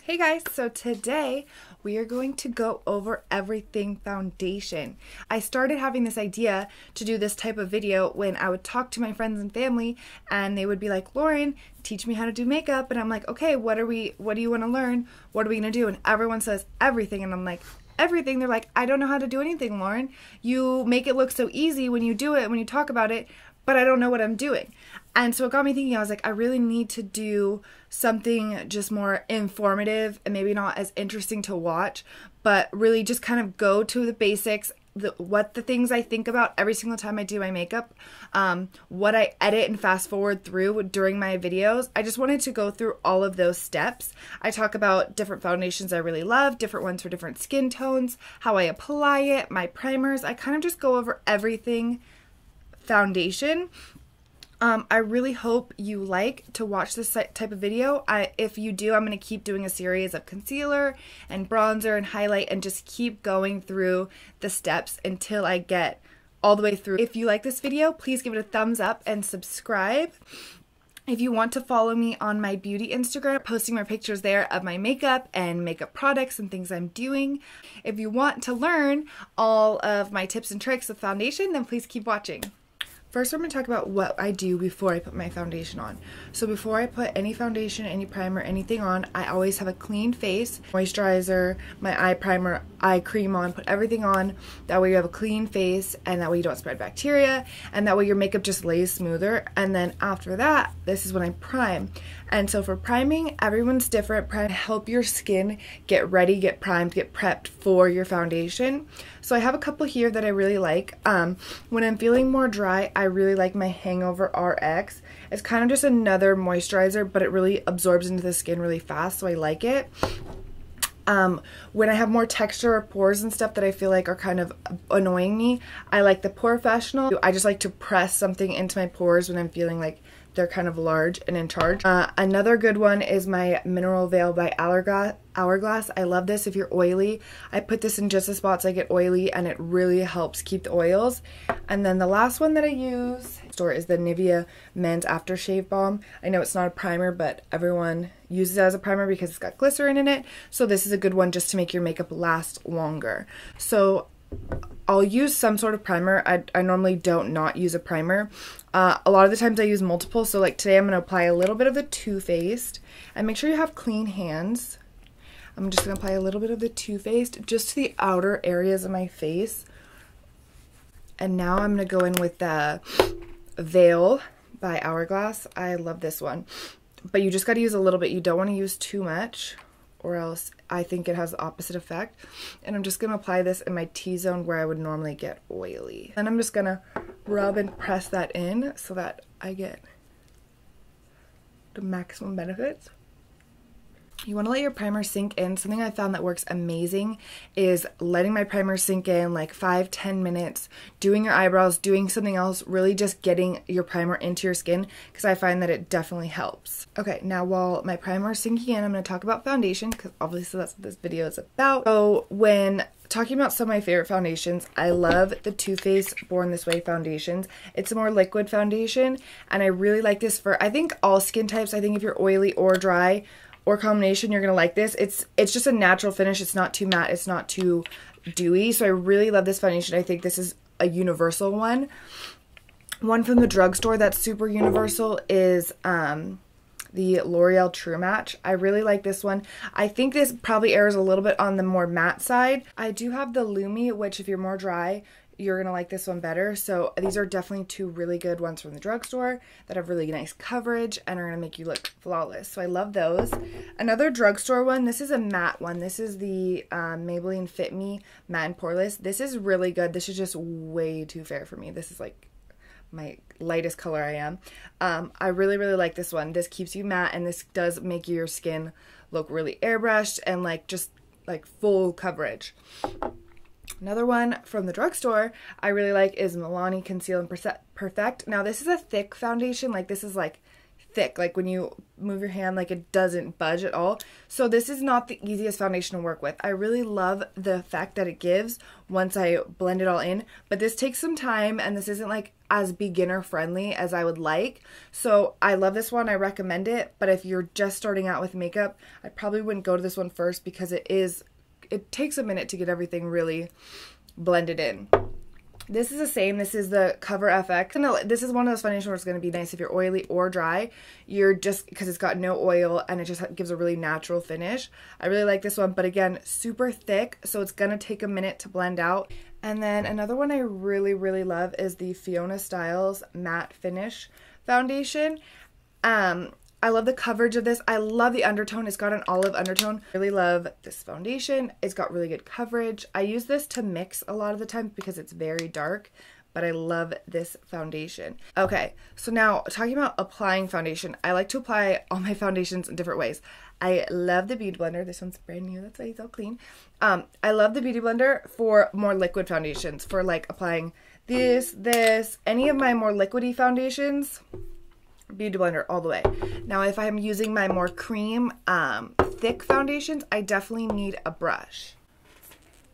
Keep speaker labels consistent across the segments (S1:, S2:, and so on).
S1: Hey guys, so today we are going to go over everything foundation. I started having this idea to do this type of video when I would talk to my friends and family and they would be like, Lauren, teach me how to do makeup. And I'm like, okay, what do you want to learn? What are we going to do? And everyone says everything. And I'm like, everything? They're like, I don't know how to do anything, Lauren. You make it look so easy when you do it, when you talk about it, but I don't know what I'm doing. And so it got me thinking, I was like, I really need to do something just more informative and maybe not as interesting to watch, but really just kind of go to the basics, what the things I think about every single time I do my makeup, what I edit and fast forward through during my videos. I just wanted to go through all of those steps. I talk about different foundations I really love, different ones for different skin tones, how I apply it, my primers. I kind of just go over everything foundation. I really hope you like to watch this type of video. If you do, I'm going to keep doing a series of concealer and bronzer and highlight and just keep going through the steps until I get all the way through. If you like this video, please give it a thumbs up and subscribe. If you want to follow me on my beauty Instagram, posting my pictures there of my makeup and makeup products and things I'm doing. If you want to learn all of my tips and tricks of foundation, then please keep watching. First, I'm going to talk about what I do before I put my foundation on. So before I put any foundation, any primer, anything on, I always have a clean face, moisturizer, my eye primer, eye cream on, put everything on. That way you have a clean face and that way you don't spread bacteria and that way your makeup just lays smoother. And then after that, this is when I prime. And so for priming, everyone's different. Prime help your skin get ready, get primed, get prepped for your foundation. So I have a couple here that I really like. When I'm feeling more dry, I really like my Hangover RX. It's kind of just another moisturizer, but it really absorbs into the skin really fast, so I like it. When I have more texture or pores and stuff that I feel like are kind of annoying me, I like the Porefessional. I just like to press something into my pores when I'm feeling like they're kind of large and in charge. Another good one is my Mineral Veil by Hourglass. I love this if you're oily. I put this in just the spots I get oily and it really helps keep the oils. And then the last one that I use is the Nivea Men's Aftershave Balm. I know it's not a primer, but everyone uses it as a primer because it's got glycerin in it. So this is a good one just to make your makeup last longer. So I'll use some sort of primer. I normally don't not use a primer. A lot of the times I use multiple, so like today I'm going to apply a little bit of the Too Faced. And make sure you have clean hands. I'm just going to apply a little bit of the Too Faced just to the outer areas of my face. And now I'm going to go in with the Veil by Hourglass. I love this one. But you just got to use a little bit. You don't want to use too much, or else I think it has the opposite effect. And I'm just going to apply this in my T-zone where I would normally get oily. And I'm just going to rub and press that in so that I get the maximum benefits. You want to let your primer sink in. Something I found that works amazing is letting my primer sink in like 5-10 minutes, doing your eyebrows, doing something else, really just getting your primer into your skin, because I find that it definitely helps. Okay, now while my primer is sinking in, I'm going to talk about foundation, because obviously that's what this video is about. So when talking about some of my favorite foundations, I love the Too Faced Born This Way foundations. It's a more liquid foundation, and I really like this for, I think, all skin types. I think if you're oily or dry, or combination, you're gonna like this. It's just a natural finish. It's not too matte, it's not too dewy. So I really love this foundation. I think this is a universal one. One from the drugstore that's super universal is the Loreal True Match. I really like this one. I think this probably errs a little bit on the more matte side. I do have the Lumi, which if you're more dry, you're gonna like this one better. So these are definitely two really good ones from the drugstore that have really nice coverage and are gonna make you look flawless. So I love those. Another drugstore one, this is a matte one. This is the Maybelline Fit Me Matte and Poreless. This is really good. This is just way too fair for me. This is like my lightest color I am. I really like this one. This keeps you matte and this does make your skin look really airbrushed and like just like full coverage. Another one from the drugstore I really like is Milani Conceal and Perfect. Now this is a thick foundation, like this is like thick, like when you move your hand like it doesn't budge at all. So this is not the easiest foundation to work with. I really love the effect that it gives once I blend it all in, but this takes some time and this isn't like as beginner friendly as I would like. So I love this one. I recommend it. But if you're just starting out with makeup, I probably wouldn't go to this one first because it takes a minute to get everything really blended in. This is the same. This is the Cover FX. And this is one of those foundations where it's going to be nice if you're oily or dry. You're just, because it's got no oil and it just gives a really natural finish. I really like this one, but again, super thick, so it's going to take a minute to blend out. And then another one I really, really love is the Fiona Stiles Matte Finish Foundation. I love the coverage of this. I love the undertone. It's got an olive undertone. Really love this foundation. It's got really good coverage. I use this to mix a lot of the time because it's very dark, but I love this foundation. Okay, so now talking about applying foundation. I like to apply all my foundations in different ways. I love the Beauty Blender. This one's brand new. That's why it's all clean. I love the Beauty Blender for more liquid foundations, for like applying this, any of my more liquidy foundations. Beauty Blender all the way. Now if I'm using my more cream, thick foundations, I definitely need a brush.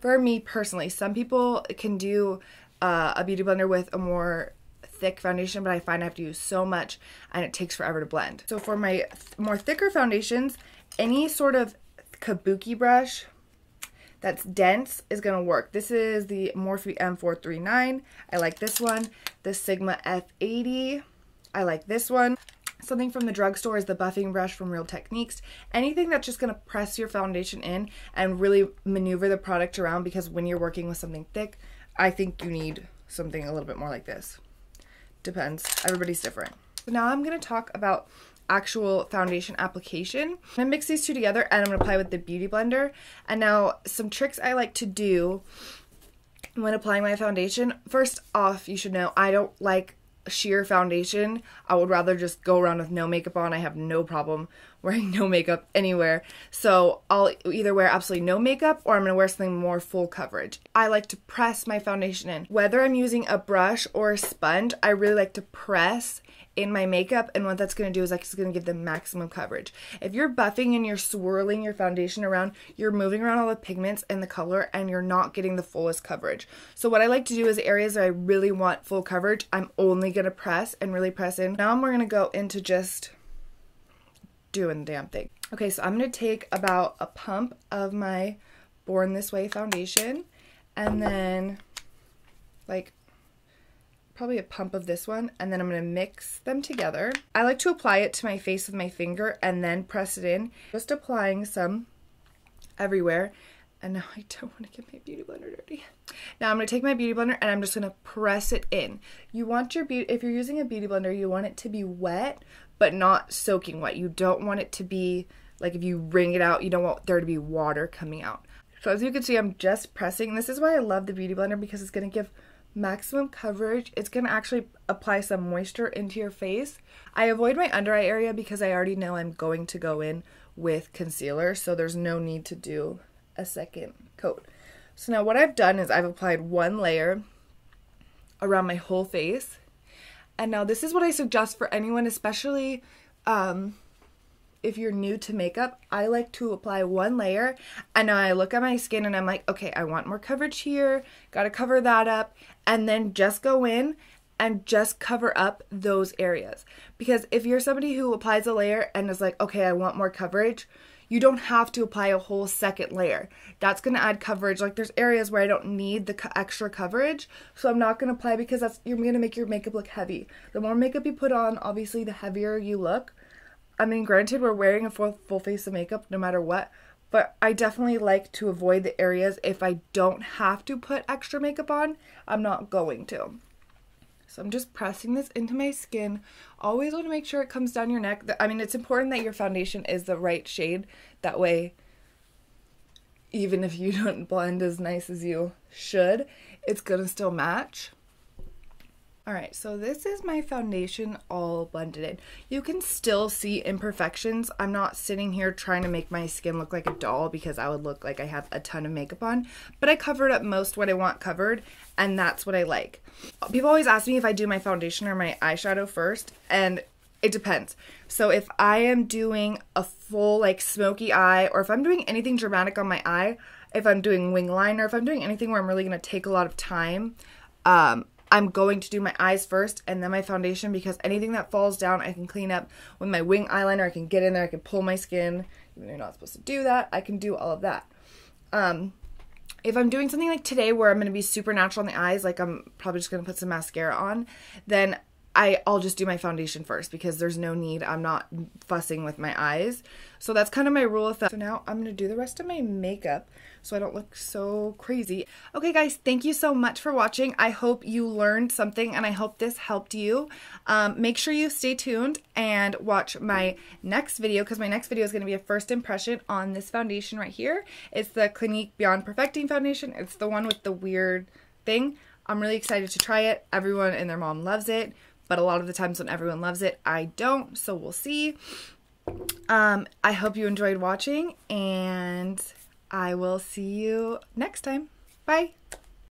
S1: For me personally, some people can do a Beauty Blender with a more thick foundation, but I find I have to use so much and it takes forever to blend. So for my more thicker foundations, any sort of kabuki brush that's dense is going to work. This is the Morphe M439. I like this one. The Sigma F80. I like this one. Something from the drugstore is the buffing brush from Real Techniques. Anything that's just going to press your foundation in and really maneuver the product around, because when you're working with something thick, I think you need something a little bit more like this. Depends. Everybody's different. So now I'm going to talk about actual foundation application. I'm going to mix these two together and I'm going to apply with the Beauty Blender. And now some tricks I like to do when applying my foundation. First off, you should know I don't like sheer foundation. I would rather just go around with no makeup on. I have no problem wearing no makeup anywhere. So I'll either wear absolutely no makeup or I'm going to wear something more full coverage. I like to press my foundation in. Whether I'm using a brush or a sponge, I really like to press in my makeup, and what that's going to do is like it's going to give the maximum coverage. If you're buffing and you're swirling your foundation around, you're moving around all the pigments and the color and you're not getting the fullest coverage. So what I like to do is areas that I really want full coverage, I'm only going to press and really press in. Now we're going to go into just doing the damn thing. Okay, so I'm going to take about a pump of my Born This Way foundation and then like probably a pump of this one, and then I'm going to mix them together. I like to apply it to my face with my finger and then press it in. Just applying some everywhere. And now I don't want to get my Beauty Blender dirty. Now I'm going to take my Beauty Blender and I'm just going to press it in. You want your if you're using a Beauty Blender, you want it to be wet, but not soaking wet. You don't want it to be, like if you wring it out, you don't want there to be water coming out. So as you can see, I'm just pressing. This is why I love the Beauty Blender, because it's going to give maximum coverage. It's going to actually apply some moisture into your face. I avoid my under eye area because I already know I'm going to go in with concealer, so there's no need to do a second coat. So now what I've done is I've applied one layer around my whole face, and now this is what I suggest for anyone, especially if you're new to makeup. I like to apply one layer, and now I look at my skin and I'm like, okay, I want more coverage here, gotta cover that up, and then just go in and just cover up those areas. Because if you're somebody who applies a layer and is like, okay, I want more coverage, you don't have to apply a whole second layer. That's gonna add coverage. Like there's areas where I don't need the extra coverage, so I'm not gonna apply, because you're gonna make your makeup look heavy. The more makeup you put on, obviously the heavier you look. I mean, granted, we're wearing a full face of makeup no matter what, but I definitely like to avoid the areas. If I don't have to put extra makeup on, I'm not going to. So I'm just pressing this into my skin. Always want to make sure it comes down your neck. I mean, it's important that your foundation is the right shade. That way, even if you don't blend as nice as you should, it's gonna still match. Alright, so this is my foundation all blended in. You can still see imperfections. I'm not sitting here trying to make my skin look like a doll, because I would look like I have a ton of makeup on. But I covered up most what I want covered, and that's what I like. People always ask me if I do my foundation or my eyeshadow first, and it depends. So if I am doing a full like smoky eye, or if I'm doing anything dramatic on my eye, if I'm doing wing liner, if I'm doing anything where I'm really going to take a lot of time, I'm going to do my eyes first and then my foundation, because anything that falls down I can clean up with my wing eyeliner. I can get in there, I can pull my skin, even though you're not supposed to do that. I can do all of that. If I'm doing something like today where I'm going to be super natural on the eyes, like I'm probably just going to put some mascara on, then I'll just do my foundation first, because there's no need. I'm not fussing with my eyes. So that's kind of my rule of thumb. So now I'm going to do the rest of my makeup so I don't look so crazy. Okay guys, thank you so much for watching. I hope you learned something and I hope this helped you. Make sure you stay tuned and watch my next video, because my next video is going to be a first impression on this foundation right here. It's the Clinique Beyond Perfecting Foundation. It's the one with the weird thing. I'm really excited to try it. Everyone and their mom loves it, but a lot of the times when everyone loves it, I don't, so we'll see. I hope you enjoyed watching, and I will see you next time. Bye!